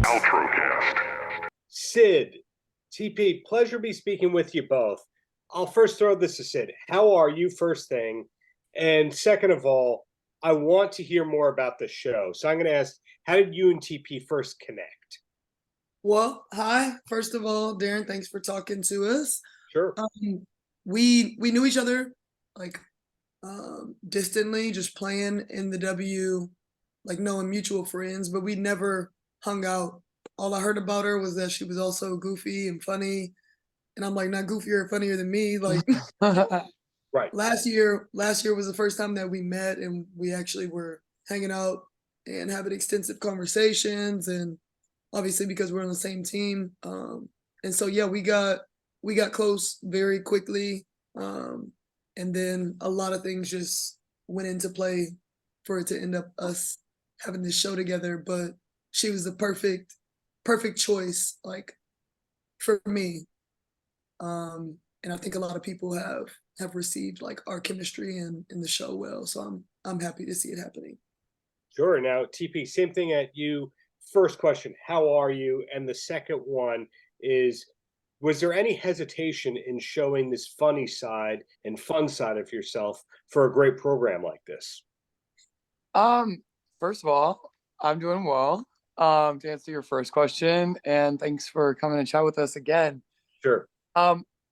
Paltrocast. Syd TP, pleasure to be speaking with you both. I'll first throw this to Syd. How are you, first thing? And second of all, I want to hear more about the show. So I'm going to ask, how did you and TP first connect? Well, hi. First of all, Darren, thanks for talking to us. Sure. We knew each other like distantly, just playing in the W, like knowing mutual friends, but we never hung out. All I heard about her was that she was also goofy and funny, and I'm like, not goofier or funnier than me. Like Right. last year was the first time that we met, and we actually were hanging out and having extensive conversations, and obviously because we're on the same team. And so yeah, we got close very quickly. And then a lot of things just went into play for it to end up us having this show together. But she was the perfect choice, like, for me. And I think a lot of people have received like our chemistry and in the show well. So I'm happy to see it happening. Sure. Now, TP, same thing at you. First question, how are you? And the second one is, was there any hesitation in showing this funny side and fun side of yourself for a great program like this? First of all, I'm doing well. To answer your first question, and thanks for coming and chat with us again. Sure.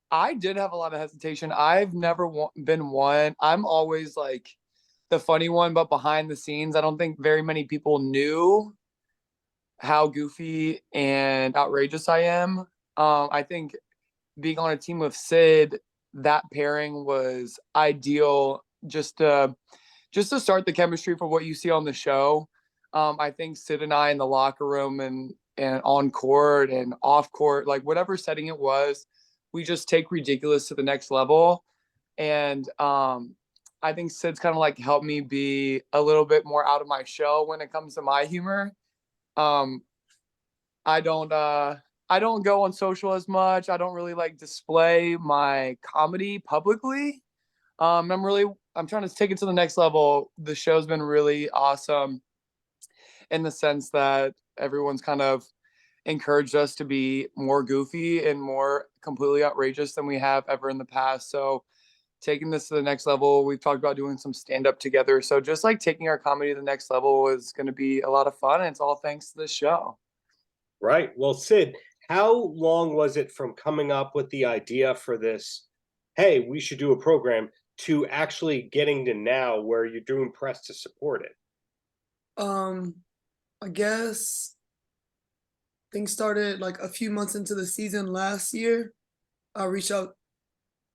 I did have a lot of hesitation. I've never been one. I'm always like the funny one, but behind the scenes, I don't think very many people knew how goofy and outrageous I am. I think being on a team with Syd, that pairing was ideal just to start the chemistry for what you see on the show. I think Syd and I in the locker room and on court and off court, like whatever setting it was, we just take ridiculous to the next level. And I think Syd's kind of like helped me be a little bit more out of my shell when it comes to my humor. I don't go on social as much. I don't really like display my comedy publicly. I'm trying to take it to the next level. The show's been really awesome in the sense that everyone's kind of encouraged us to be more goofy and more completely outrageous than we have ever in the past. So taking this to the next level, we've talked about doing some stand-up together. So just like taking our comedy to the next level is going to be a lot of fun. And it's all thanks to this show. Right. Well, Syd, how long was it from coming up with the idea for this, hey, we should do a program, to actually getting to now where you're doing press to support it? I guess things started like a few months into the season last year. I reached out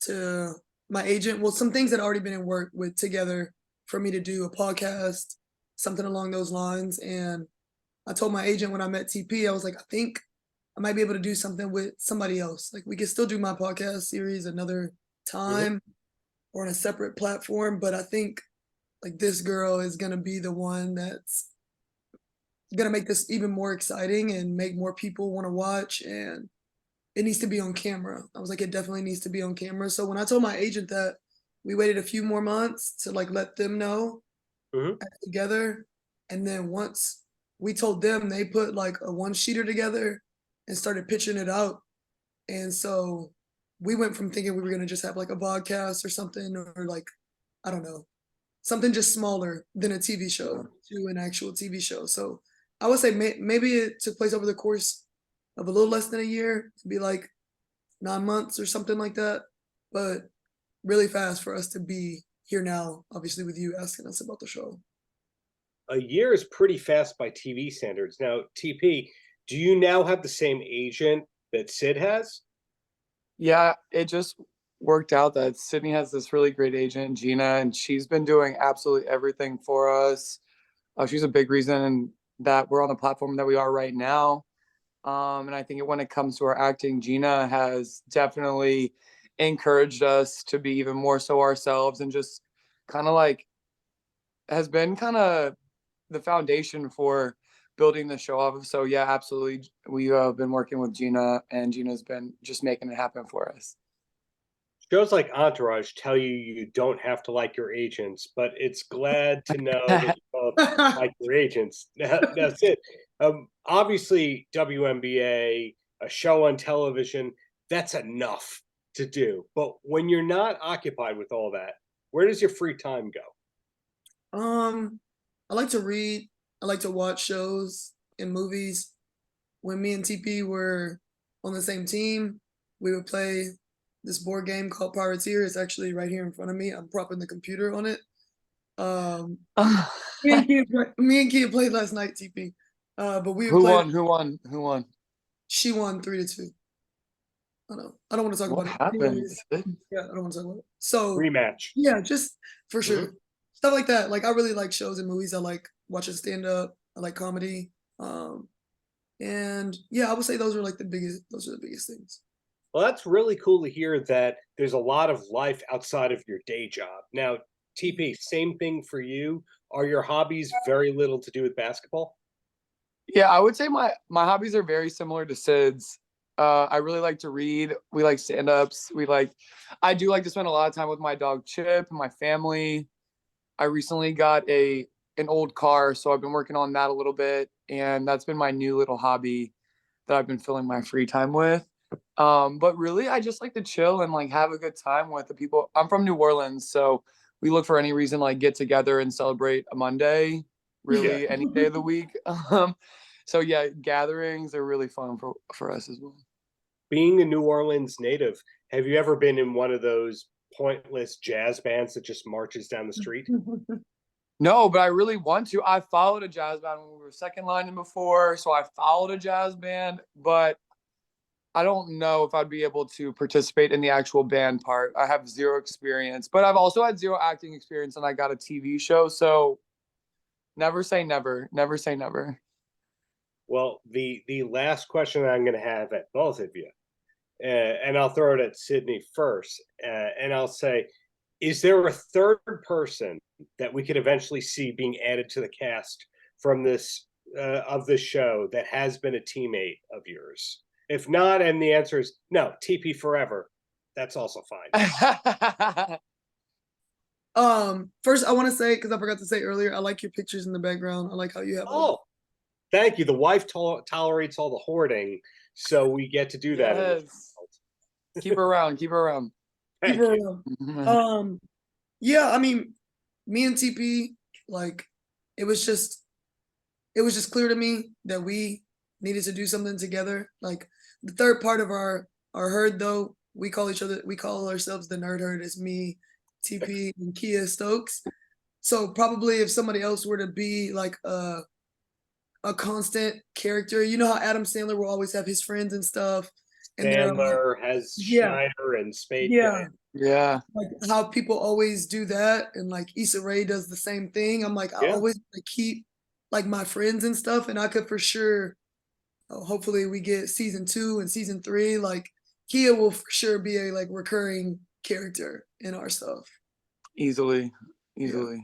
to my agent. Well, some things had already been in work with together for me to do a podcast, something along those lines. And I told my agent when I met TP, I was like, I think I might be able to do something with somebody else. Like we could still do my podcast series another time or on a separate platform. But I think like this girl is going to be the one that's going to make this even more exciting and make more people want to watch. And it needs to be on camera. I was like, it definitely needs to be on camera. So when I told my agent that, we waited a few more months to like let them know together. And then once we told them, they put like a one-sheeter together and started pitching it out. And so we went from thinking we were going to just have like a podcast or something, or like, I don't know, something just smaller than a TV show to an actual TV show. So I would say maybe it took place over the course of a little less than a year, to be like 9 months or something like that. But really fast for us to be here now, obviously with you asking us about the show. A year is pretty fast by TV standards. Now, TP, do you now have the same agent that Syd has? Yeah, it just worked out that Sydney has this really great agent, Gina, and she's been doing absolutely everything for us. She's a big reason that we're on the platform that we are right now. And I think when it comes to our acting, Gina has definitely encouraged us to be even more so ourselves, and just kind of like has been kind of the foundation for building the show off of. So yeah, absolutely. We have been working with Gina, and Gina's been just making it happen for us. Shows like Entourage tell you you don't have to like your agents, but it's glad to know that you both like your agents. That's it. Obviously, WNBA, a show on television, that's enough to do. But when you're not occupied with all that, where does your free time go? I like to read. I like to watch shows and movies. When me and TP were on the same team, we would play this board game called Pirateer. It's actually right here in front of me. I'm propping the computer on it. Me and Kia played last night, TP. But we would Who play. won? Who won? Who won? She won 3-2. I know. I don't want to talk What about happened? it. Anyways, yeah, I don't want to talk about it. So Rematch. yeah, just for sure. Stuff like that. Like I really like shows and movies. I like watching stand up. I like comedy. And yeah, I would say those are the biggest things. Well, that's really cool to hear that there's a lot of life outside of your day job. Now, TP, same thing for you. Are your hobbies very little to do with basketball? Yeah, I would say my hobbies are very similar to Syd's. I really like to read. We like stand-ups. I do like to spend a lot of time with my dog Chip and my family. I recently got an old car, so I've been working on that a little bit, and that's been my new little hobby that I've been filling my free time with. But really, I just like to chill and like have a good time with the people. I'm from New Orleans, so we look for any reason like get together and celebrate a Monday, really any day of the week. So yeah, gatherings are really fun for us as well. Being a New Orleans native, have you ever been in one of those pointless jazz bands that just marches down the street? No, but I really want to. I followed a jazz band when we were second lining before, so I followed a jazz band, but I don't know if I'd be able to participate in the actual band part. I have zero experience, but I've also had zero acting experience, and I got a TV show, so never say never. Never say never. Well, the last question I'm going to have at both of you, and I'll throw it at Sydney first, and I'll say, is there a third person that we could eventually see being added to the cast from this of this show that has been a teammate of yours? If not, and the answer is no, TP forever, that's also fine. First I want to say, because I forgot to say earlier, I like your pictures in the background. I like how you have Thank you. The wife tolerates all the hoarding, so we get to do that. Yes. Keep her around. Keep her around. Keep her around. Yeah, I mean, me and TP, like, it was just clear to me that we needed to do something together. Like the third part of our herd, though, we call ourselves the nerd herd. It's me, TP, and Kia Stokes. So probably if somebody else were to be like a constant character, you know how Adam Sandler will always have his friends and stuff. And Sandler has Schneider and Spade. Yeah. Like how people always do that, and like Issa Rae does the same thing. I'm like, I always keep like my friends and stuff, and I could for sure. Hopefully, we get season 2 and season 3. Like Kia will for sure be a like recurring character in our stuff. Easily. Yeah.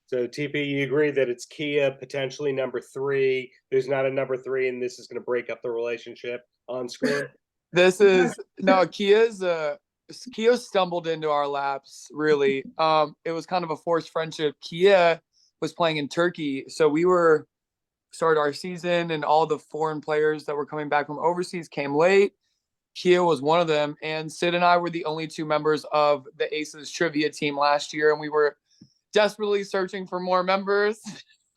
So TP, you agree that it's Kia potentially number 3. There's not a number 3, and this is going to break up the relationship on screen. This is no Kia stumbled into our laps, really. It was kind of a forced friendship. Kia was playing in Turkey, so we started our season, and all the foreign players that were coming back from overseas came late. Kia was one of them, and Syd and I were the only 2 members of the Aces trivia team last year, and we were desperately searching for more members.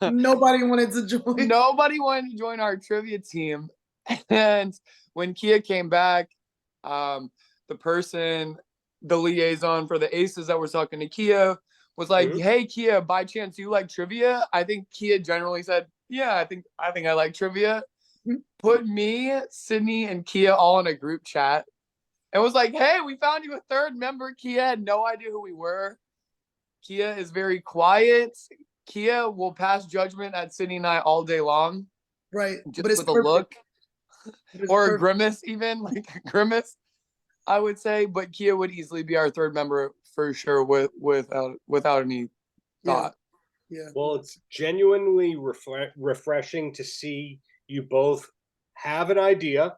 Nobody wanted to join. Nobody wanted to join our trivia team. And when Kia came back, the liaison for the Aces that was talking to Kia was like, "Hey, Kia, by chance you like trivia?" I think Kia generally said, "Yeah, I think I like trivia." Put me, Sydney, and Kia all in a group chat, and was like, "Hey, we found you a third member." Kia had no idea who we were. Kia is very quiet. Kia will pass judgment at Sydney and I all day long. Right. Just but it's with a look. Or a grimace, even like a grimace, I would say. But Kia would easily be our third member for sure, without any thought. Yeah. Well, it's genuinely refreshing to see you both have an idea,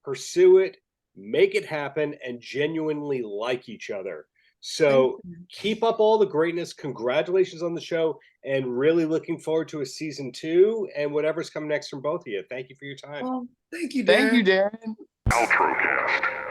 pursue it, make it happen, and genuinely like each other. So Thank you. keep up all the greatness. Congratulations on the show, and really looking forward to a season 2 and whatever's coming next from both of you. Thank you for your time. Thank you, Darren. Thank you, Darren. Paltrocast.